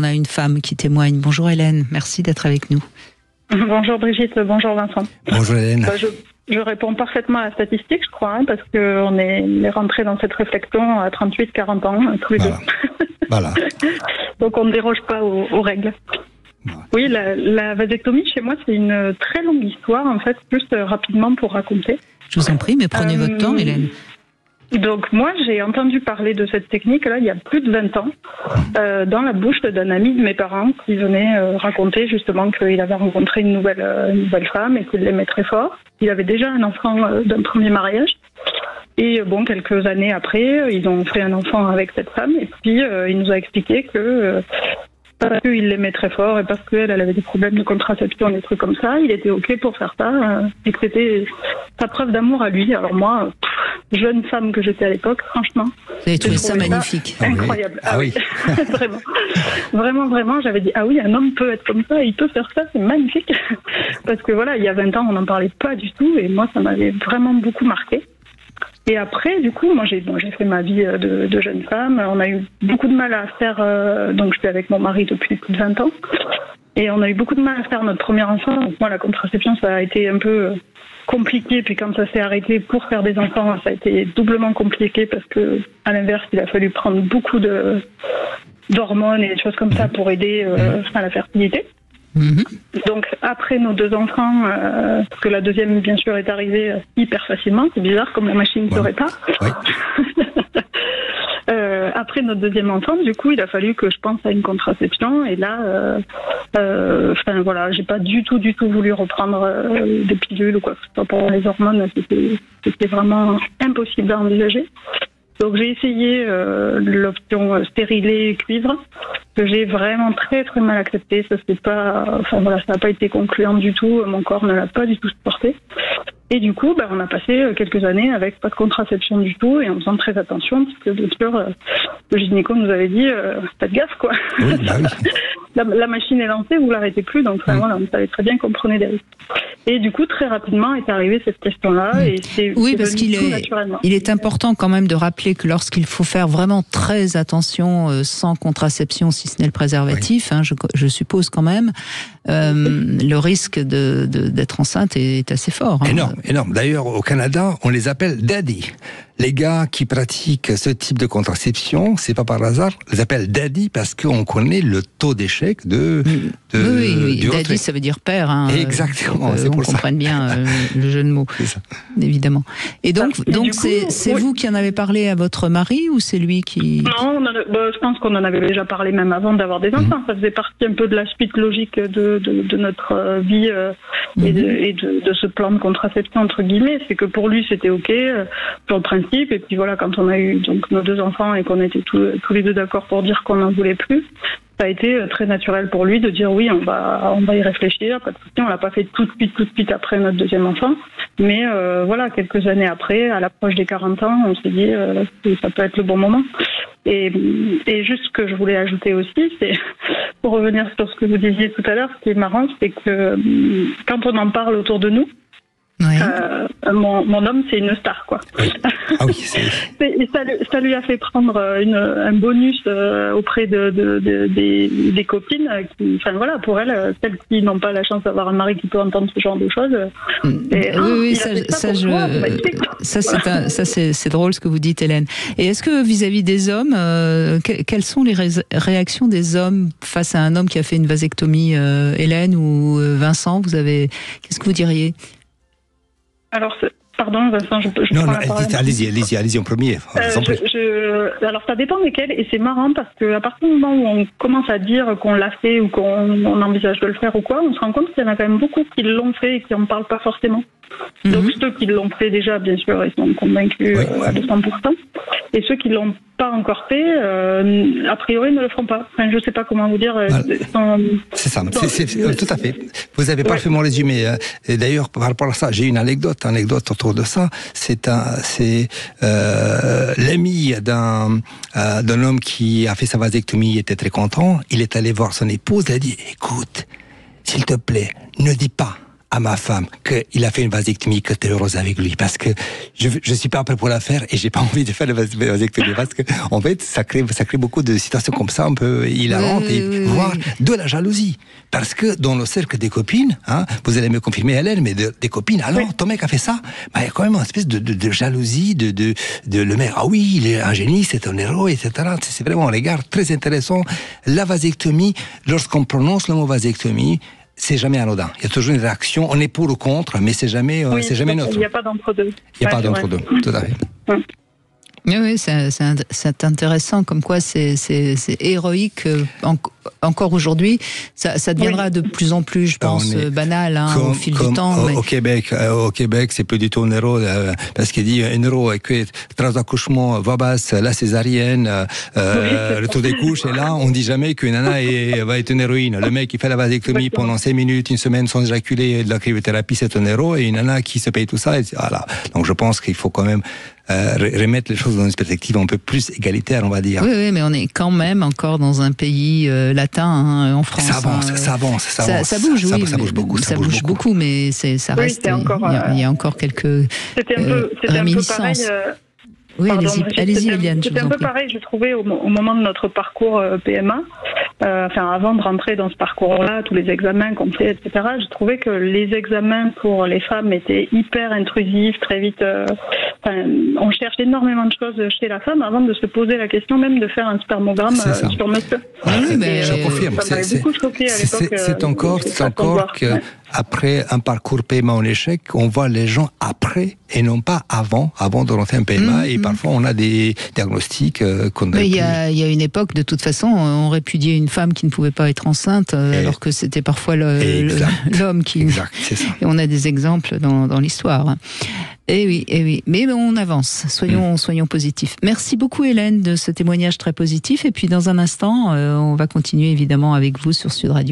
on a une femme qui témoigne. Bonjour Hélène, merci d'être avec nous. Bonjour Brigitte, bonjour Vincent. Bonjour Hélène. Je réponds parfaitement à la statistique, je crois, parce qu'on est rentré dans cette réflexion à 38-40 ans, tous les deux. Voilà. Donc on ne déroge pas aux règles. Voilà. Oui, la vasectomie, chez moi, c'est une très longue histoire, en fait, juste rapidement pour raconter. Je vous en prie, mais prenez votre temps, Hélène. Donc moi, j'ai entendu parler de cette technique-là il y a plus de 20 ans, dans la bouche d'un ami de mes parents qui venait raconter justement qu'il avait rencontré une nouvelle femme et qu'il l'aimait très fort. Il avait déjà un enfant d'un premier mariage. Et bon, quelques années après, ils ont fait un enfant avec cette femme. Et puis, il nous a expliqué que parce qu'il l'aimait très fort et parce qu'elle avait des problèmes de contraception, des trucs comme ça, il était OK pour faire ça. Et que c'était sa preuve d'amour à lui. Alors moi, jeune femme que j'étais à l'époque, franchement... Vous avez trouvé ça magnifique. Incroyable. Ah oui. Vraiment, j'avais dit, ah oui, un homme peut être comme ça, il peut faire ça, c'est magnifique. Parce que voilà, il y a 20 ans, on n'en parlait pas du tout. Et moi, ça m'avait vraiment beaucoup marqué. Et après, du coup, moi, j'ai fait ma vie de jeune femme. On a eu beaucoup de mal à faire... donc, j'étais avec mon mari depuis plus de 20 ans. Et on a eu beaucoup de mal à faire notre premier enfant. Donc, moi, la contraception, ça a été un peu compliqué. Puis quand ça s'est arrêté pour faire des enfants, ça a été doublement compliqué parce que, à l'inverse, il a fallu prendre beaucoup d'hormones et des choses comme ça pour aider à la fertilité. Donc après nos 2 enfants, parce que la deuxième bien sûr est arrivée hyper facilement, c'est bizarre comme la machine ne saurait pas. Après notre deuxième enfant, du coup, il a fallu que je pense à une contraception et là, voilà, j'ai pas du tout voulu reprendre des pilules ou quoi que ce soit pour les hormones, c'était vraiment impossible à envisager. Donc j'ai essayé l'option stérilet cuivre que j'ai vraiment très très mal accepté. Ça n'a pas été concluant du tout. Mon corps ne l'a pas du tout supporté. Et du coup, on a passé quelques années avec pas de contraception du tout et en faisant très attention parce que bien sûr, le gynéco nous avait dit faites gaffe quoi. Oui, oui. La machine est lancée, vous l'arrêtez plus. Donc voilà, on savait très bien qu'on prenait des risques. Et du coup, très rapidement est arrivée cette question-là. Et oui, parce qu'il est important quand même de rappeler que lorsqu'il faut faire vraiment très attention sans contraception, si ce n'est le préservatif, je suppose quand même, le risque d'être enceinte est assez fort. Énorme. D'ailleurs, au Canada, on les appelle daddy. Les gars qui pratiquent ce type de contraception, c'est pas par hasard, on les appelle daddy parce qu'on connaît le taux d'échec du daddy, retrait. Ça veut dire père. Exactement, c'est pour ça. On comprenne bien le jeu de mots, évidemment. Et donc c'est vous qui en avez parlé à votre mari ou c'est lui qui... Non, je pense qu'on en avait déjà parlé même avant d'avoir des enfants. Ça faisait partie un peu de la suite logique de notre vie et de ce plan de contraception, entre guillemets. C'est que pour lui, c'était OK, sur le principe. Et puis voilà, quand on a eu donc nos 2 enfants et qu'on était tous les deux d'accord pour dire qu'on n'en voulait plus, ça a été très naturel pour lui de dire oui, on va y réfléchir. Pas de souci, on l'a pas fait tout de suite après notre deuxième enfant. Mais voilà, quelques années après, à l'approche des 40 ans, on s'est dit que ça peut être le bon moment. Et juste ce que je voulais ajouter aussi, c'est pour revenir sur ce que vous disiez tout à l'heure, ce qui est marrant, c'est que quand on en parle autour de nous, mon homme, c'est une star, quoi. Oui. Ah oui, ça lui a fait prendre un bonus auprès des copines. Pour elles, celles qui n'ont pas la chance d'avoir un mari qui peut entendre ce genre de choses. C'est drôle ce que vous dites, Hélène. Et est-ce que vis-à-vis des hommes, quelles sont les réactions des hommes face à un homme qui a fait une vasectomie, Hélène ou Vincent, qu'est-ce que vous diriez? Alors, pardon, Vincent, je prends la parole. Allez-y en premier. Alors, ça dépend desquels, et c'est marrant parce qu'à partir du moment où on commence à dire qu'on l'a fait ou qu'on envisage de le faire ou quoi, on se rend compte qu'il y en a quand même beaucoup qui l'ont fait et qui n'en parlent pas forcément. Donc, ceux qui l'ont fait déjà, bien sûr, ils sont convaincus à 200%. Et ceux qui ne l'ont pas encore fait, a priori, ne le feront pas. Enfin, je ne sais pas comment vous dire. C'est ça, tout à fait. Vous avez parfaitement résumé. Et d'ailleurs, par rapport à ça, j'ai une anecdote autour de ça. C'est l'ami d'un homme qui a fait sa vasectomie, il était très content. Il est allé voir son épouse, il a dit, écoute, s'il te plaît, ne dis pas à ma femme qu'il a fait une vasectomie, que tu es heureuse avec lui, parce que je suis pas prêt pour la faire et j'ai pas envie de faire la vasectomie, parce que en fait ça crée beaucoup de situations comme ça un peu hilarantes, voire de la jalousie, parce que dans le cercle des copines, hein, vous allez me confirmer Hélène, mais des copines, alors ton mec a fait ça, bah, il y a quand même une espèce de jalousie, de le mec, ah oui, il est un génie, c'est un héros, etc. C'est vraiment un regard très intéressant. La vasectomie, lorsqu'on prononce le mot vasectomie, c'est jamais anodin. Il y a toujours une réaction. On est pour ou contre, mais c'est jamais neutre. Il n'y a pas d'entre-deux. Il n'y a pas d'entre-deux, tout à fait. Oui, c'est intéressant, comme quoi c'est héroïque encore aujourd'hui. Ça deviendra de plus en plus, je pense, banal au fil du temps. Au Québec, c'est plus du tout un héros, parce qu'il dit un héros avec 3 accouchements, voix basse, la césarienne, le tour des couches, et là, on dit jamais qu'une nana va être une héroïne. Le mec qui fait la vasectomie pendant 5 minutes, une semaine sans éjaculer, de la cryothérapie, c'est un héros, et une nana qui se paye tout ça, voilà. Donc je pense qu'il faut quand même remettre les choses dans une perspective un peu plus égalitaire, on va dire. Oui, mais on est quand même encore dans un pays latin, hein, en France. Ça avance. Ça bouge, oui. Ça bouge beaucoup. Ça bouge beaucoup, mais ça reste. Il y a encore quelques réminiscences. Oui, allez-y, Eliane. C'était un peu pareil, je trouvais, au moment de notre parcours PMA, avant de rentrer dans ce parcours-là, tous les examens qu'on fait, etc., je trouvais que les examens pour les femmes étaient hyper intrusifs, très vite. On cherche énormément de choses chez la femme avant de se poser la question même de faire un spermogramme sur monsieur. Oui, mais je confirme. Ça m'avait beaucoup choqué à l'époque. C'est encore que après un parcours PMA en échec, on voit les gens après et non pas avant de rentrer un PMA. Et parfois, on a des diagnostics qu'on a. Mais il y a une époque, de toute façon, on répudiait une femme qui ne pouvait pas être enceinte, alors que c'était parfois l'homme qui. Exact, c'est ça. Et on a des exemples dans l'histoire. Eh oui. Mais on avance. Soyons positifs. Merci beaucoup, Hélène, de ce témoignage très positif. Et puis, dans un instant, on va continuer évidemment avec vous sur Sud Radio.